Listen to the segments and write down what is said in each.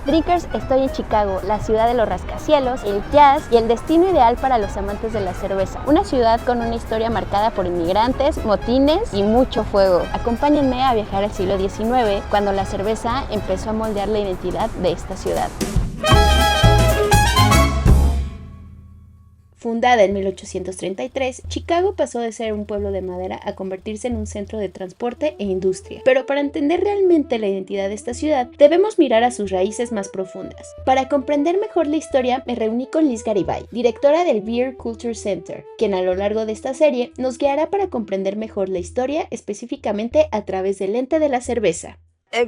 Drinkers, estoy en Chicago, la ciudad de los rascacielos, el jazz y el destino ideal para los amantes de la cerveza. Una ciudad con una historia marcada por inmigrantes, motines y mucho fuego. Acompáñenme a viajar al siglo XIX, cuando la cerveza empezó a moldear la identidad de esta ciudad. Fundada en 1833, Chicago pasó de ser un pueblo de madera a convertirse en un centro de transporte e industria. Pero para entender realmente la identidad de esta ciudad, debemos mirar a sus raíces más profundas. Para comprender mejor la historia, me reuní con Liz Garibay, directora del Beer Culture Center, quien a lo largo de esta serie nos guiará para comprender mejor la historia, específicamente a través del lente de la cerveza.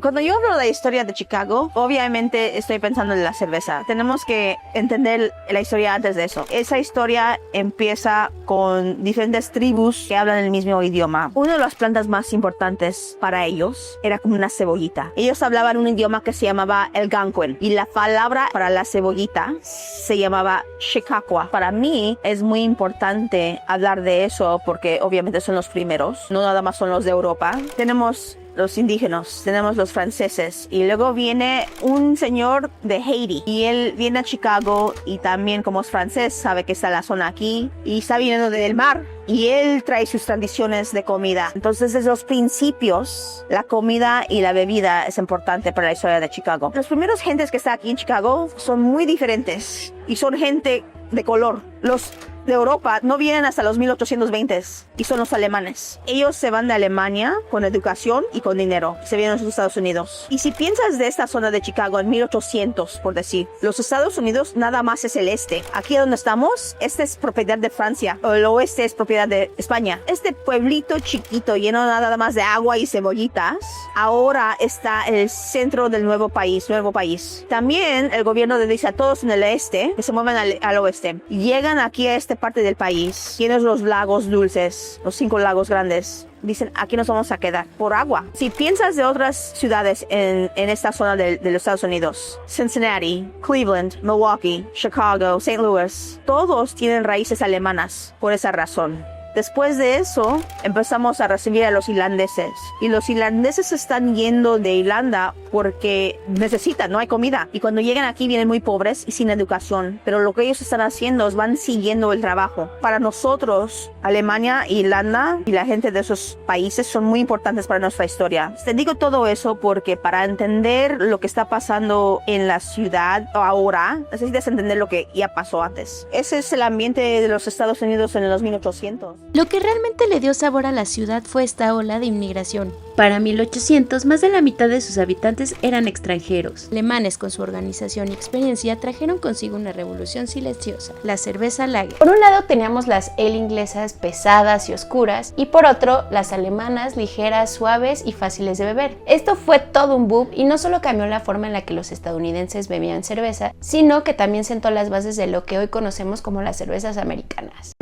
Cuando yo hablo de la historia de Chicago, obviamente estoy pensando en la cerveza. Tenemos que entender la historia antes de eso. Esa historia empieza con diferentes tribus que hablan el mismo idioma. Una de las plantas más importantes para ellos era como una cebollita. Ellos hablaban un idioma que se llamaba el Algonquin y la palabra para la cebollita se llamaba Chicago. Para mí es muy importante hablar de eso porque obviamente son los primeros, no nada más son los de Europa. Tenemos los indígenas, tenemos los franceses y luego viene un señor de Haití y él viene a Chicago y también como es francés sabe que está la zona aquí y está viniendo del mar y él trae sus tradiciones de comida. Entonces desde los principios la comida y la bebida es importante para la historia de Chicago. Los primeros gentes que están aquí en Chicago son muy diferentes y son gente de color. Los de Europa no vienen hasta los 1820s y son los alemanes. Ellos se van de Alemania con educación y con dinero. Se vienen a los Estados Unidos. Y si piensas de esta zona de Chicago en 1800, por decir, los Estados Unidos nada más es el este. Aquí donde estamos, este es propiedad de Francia. O el oeste es propiedad de España. Este pueblito chiquito lleno nada más de agua y cebollitas, ahora está en el centro del nuevo país. También el gobierno le dice a todos en el este que se muevan al oeste. Llegan aquí a esta parte del país. Tienes los lagos dulces, los 5 lagos grandes. Dicen, aquí nos vamos a quedar por agua. Si piensas de otras ciudades en esta zona de los Estados Unidos, Cincinnati, Cleveland, Milwaukee, Chicago, St. Louis, todos tienen raíces alemanas por esa razón. Después de eso, empezamos a recibir a los irlandeses. Y los irlandeses están yendo de Irlanda porque necesitan, no hay comida. Y cuando llegan aquí vienen muy pobres y sin educación. Pero lo que ellos están haciendo es van siguiendo el trabajo. Para nosotros, Alemania, Irlanda y la gente de esos países son muy importantes para nuestra historia. Te digo todo eso porque para entender lo que está pasando en la ciudad ahora, necesitas entender lo que ya pasó antes. Ese es el ambiente de los Estados Unidos en los 1800. Lo que realmente le dio sabor a la ciudad fue esta ola de inmigración. Para 1800, más de la mitad de sus habitantes eran extranjeros. Alemanes, con su organización y experiencia, trajeron consigo una revolución silenciosa, la cerveza lager. Por un lado teníamos las ale inglesas pesadas y oscuras, y por otro, las alemanas ligeras, suaves y fáciles de beber. Esto fue todo un boom y no solo cambió la forma en la que los estadounidenses bebían cerveza, sino que también sentó las bases de lo que hoy conocemos como las cervezas americanas.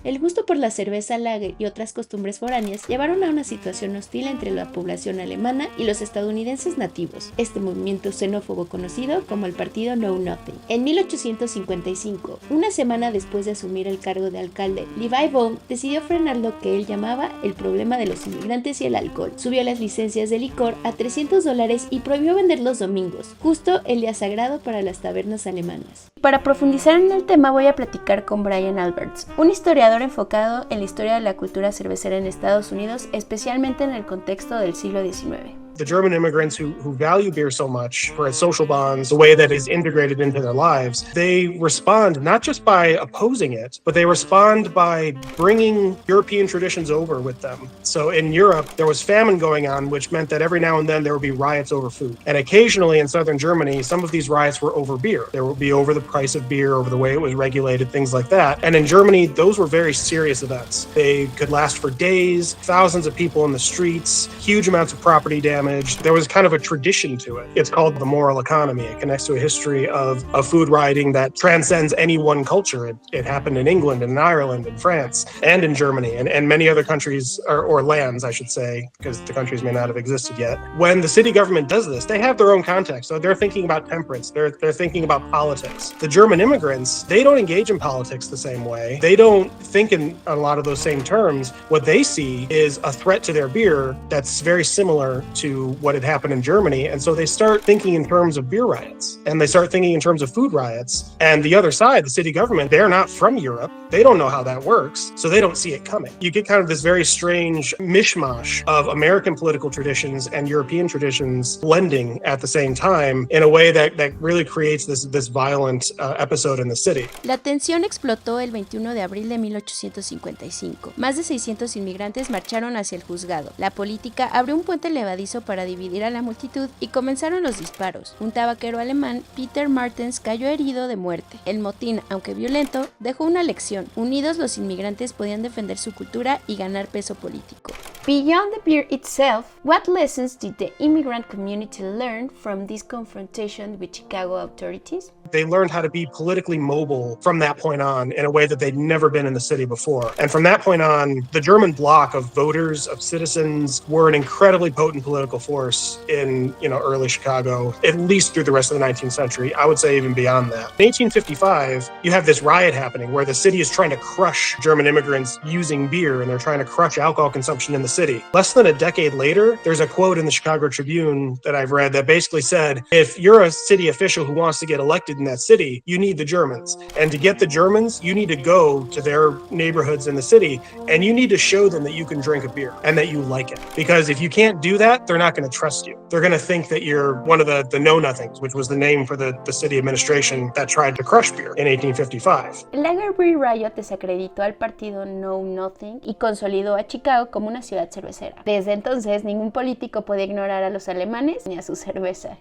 El gusto por la cerveza lager y otras costumbres foráneas llevaron a una situación hostil entre la población alemana y los estadounidenses nativos, este movimiento xenófobo conocido como el Partido Know Nothing. En 1855, una semana después de asumir el cargo de alcalde, Levi Bohm decidió frenar lo que él llamaba el problema de los inmigrantes y el alcohol. Subió las licencias de licor a $300 y prohibió vender los domingos, justo el día sagrado para las tabernas alemanas. Para profundizar en el tema voy a platicar con Brian Alberts, un historiador enfocado en la historia de la cultura cervecera en Estados Unidos, especialmente en el contexto del siglo XIX. The German immigrants who value beer so much for its social bonds, the way that is integrated into their lives, they respond not just by opposing it, but they respond by bringing European traditions over with them. So in Europe, there was famine going on, which meant that every now and then there would be riots over food. And occasionally in southern Germany, some of these riots were over beer. There would be over the price of beer, over the way it was regulated, things like that. And in Germany, those were very serious events. They could last for days, thousands of people in the streets, huge amounts of property damage. There was kind of a tradition to it. It's called the moral economy. It connects to a history of food rioting that transcends any one culture. It happened in England and in Ireland and France and in Germany and many other countries or lands, I should say, because the countries may not have existed yet. When the city government does this, they have their own context. So they're thinking about temperance. They're thinking about politics. The German immigrants, they don't engage in politics the same way. They don't think in a lot of those same terms. What they see is a threat to their beer that's very similar to to what had happened in Germany. And so they start thinking in terms of beer riots, and they start thinking in terms of food riots. And the other side, the city government, they're not from Europe. They don't know how that works, so they don't see it coming. You get kind of this very strange mishmash of American political traditions and European traditions blending at the same time in a way that really creates this violent episode in the city. La tensión explotó el 21 de abril de 1855. Más de 600 inmigrantes marcharon hacia el juzgado. La política abrió un puente levadizo para dividir a la multitud y comenzaron los disparos. Un tabaquero alemán, Peter Martens, cayó herido de muerte. El motín, aunque violento, dejó una lección. Unidos, los inmigrantes podían defender su cultura y ganar peso político. Beyond the beer itself, what lessons did the immigrant community learn from this confrontation with Chicago authorities? They learned how to be politically mobile from that point on in a way that they'd never been in the city before. And from that point on, the German bloc of voters, of citizens, were an incredibly potent political force in, early Chicago, at least through the rest of the 19th century. I would say even beyond that. In 1855, you have this riot happening where the city is trying to crush German immigrants using beer, and they're trying to crush alcohol consumption in the city. Less than a decade later, there's a quote in the Chicago Tribune that I've read that basically said, if you're a city official who wants to get elected in that city, you need the Germans. And to get the Germans, you need to go to their neighborhoods in the city and you need to show them that you can drink a beer and that you like it. Because if you can't do that, they're not going to trust you. They're going to think that you're one of the know-nothings, which was the name for the city administration that tried to crush beer in 1855. El Lager Beer Riot desacreditó al partido Know Nothing y consolidó a Chicago como una ciudad cervecera. Desde entonces, ningún político podía ignorar a los alemanes ni a su cerveza.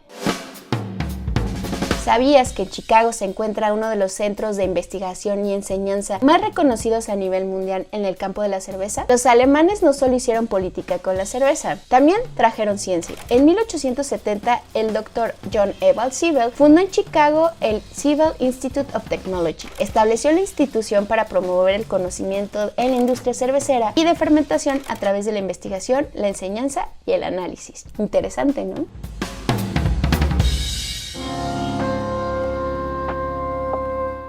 ¿Sabías que en Chicago se encuentra uno de los centros de investigación y enseñanza más reconocidos a nivel mundial en el campo de la cerveza? Los alemanes no solo hicieron política con la cerveza, también trajeron ciencia. En 1870, el Dr. John Ewald Siebel fundó en Chicago el Siebel Institute of Technology. Estableció la institución para promover el conocimiento en la industria cervecera y de fermentación a través de la investigación, la enseñanza y el análisis. Interesante, ¿no?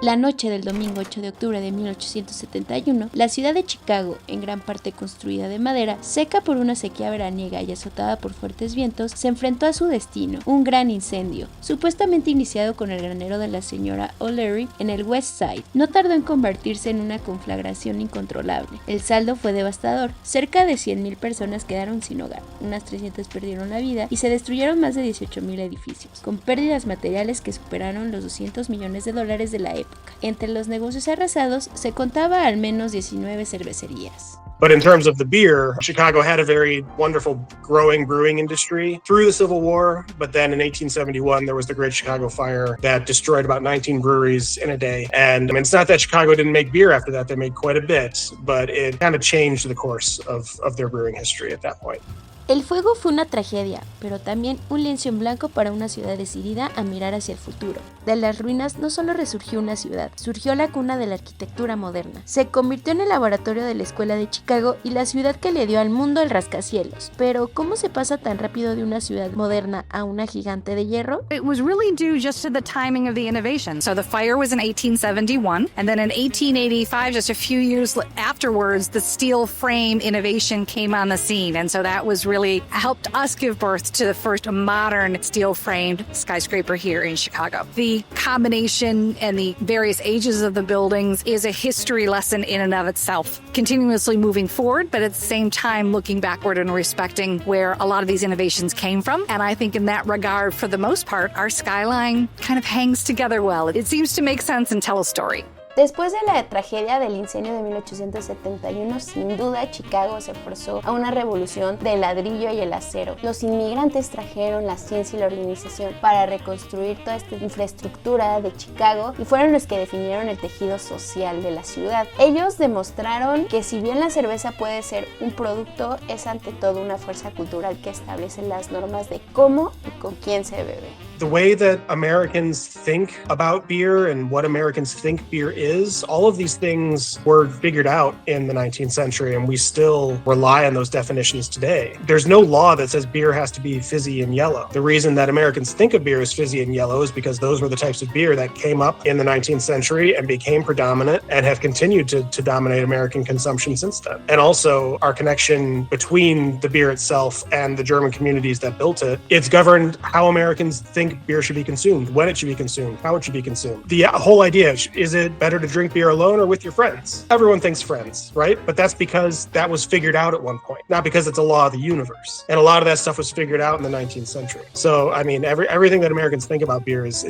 La noche del domingo 8 de octubre de 1871, la ciudad de Chicago, en gran parte construida de madera, seca por una sequía veraniega y azotada por fuertes vientos, se enfrentó a su destino, un gran incendio, supuestamente iniciado con el granero de la señora O'Leary en el West Side. No tardó en convertirse en una conflagración incontrolable. El saldo fue devastador. Cerca de 100,000 personas quedaron sin hogar, unas 300 perdieron la vida y se destruyeron más de 18,000 edificios, con pérdidas materiales que superaron los $200 millones de la época. Entre los negocios arrasados se contaba al menos 19 cervecerías. But in terms of the beer, Chicago had a very wonderful growing brewing industry through the Civil War. But then in 1871, there was the Great Chicago Fire that destroyed about 19 breweries in a day. And it's not that Chicago didn't make beer after that. They made quite a bit, but it kind of changed the course of their brewing history at that point. El fuego fue una tragedia, pero también un lienzo en blanco para una ciudad decidida a mirar hacia el futuro. De las ruinas no solo resurgió una ciudad, surgió la cuna de la arquitectura moderna. Se convirtió en el laboratorio de la Escuela de Chicago y la ciudad que le dio al mundo el rascacielos. Pero, ¿cómo se pasa tan rápido de una ciudad moderna a una gigante de hierro? It was really due just to the timing of the innovation. So the fire was in 1871, and then in 1885, just a few years afterwards, the steel frame innovation came on the scene. And so that was really helped us give birth to the first modern steel-framed skyscraper here in Chicago. The combination and the various ages of the buildings is a history lesson in and of itself, continuously moving forward, but at the same time looking backward and respecting where a lot of these innovations came from. And I think in that regard, for the most part, our skyline kind of hangs together well. It seems to make sense and tell a story. Después de la tragedia del incendio de 1871, sin duda Chicago se forzó a una revolución del ladrillo y el acero. Los inmigrantes trajeron la ciencia y la organización para reconstruir toda esta infraestructura de Chicago y fueron los que definieron el tejido social de la ciudad. Ellos demostraron que si bien la cerveza puede ser un producto, es ante todo una fuerza cultural que establece las normas de cómo y con quién se bebe. the way that Americans think about beer and what Americans think beer is, all of these things were figured out in the 19th century, and we still rely on those definitions today. There's no law that says beer has to be fizzy and yellow. The reason that Americans think of beer as fizzy and yellow is because those were the types of beer that came up in the 19th century and became predominant and have continued to dominate American consumption since then. And also our connection between the beer itself and the German communities that built it, it's governed how Americans think beer should be consumed, when it should be consumed, how it should be consumed. The whole idea, is it better to drink beer alone or with your friends? Everyone thinks friends, right? But that's because that was figured out at one point, not because it's a law of the universe. And a lot of that stuff was figured out in the 19th century. So, I mean, everything that Americans think about beer is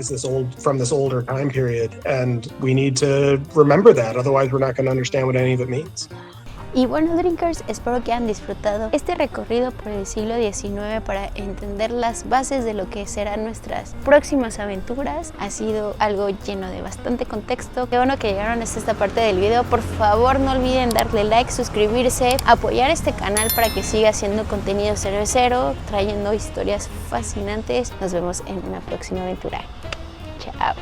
from this older time period, and we need to remember that. Otherwise, we're not going to understand what any of it means. Y bueno, drinkers, espero que hayan disfrutado este recorrido por el siglo XIX para entender las bases de lo que serán nuestras próximas aventuras. Ha sido algo lleno de bastante contexto. Qué bueno que llegaron hasta esta parte del video. Por favor, no olviden darle like, suscribirse, apoyar este canal para que siga haciendo contenido cervecero, trayendo historias fascinantes. Nos vemos en una próxima aventura. Chao.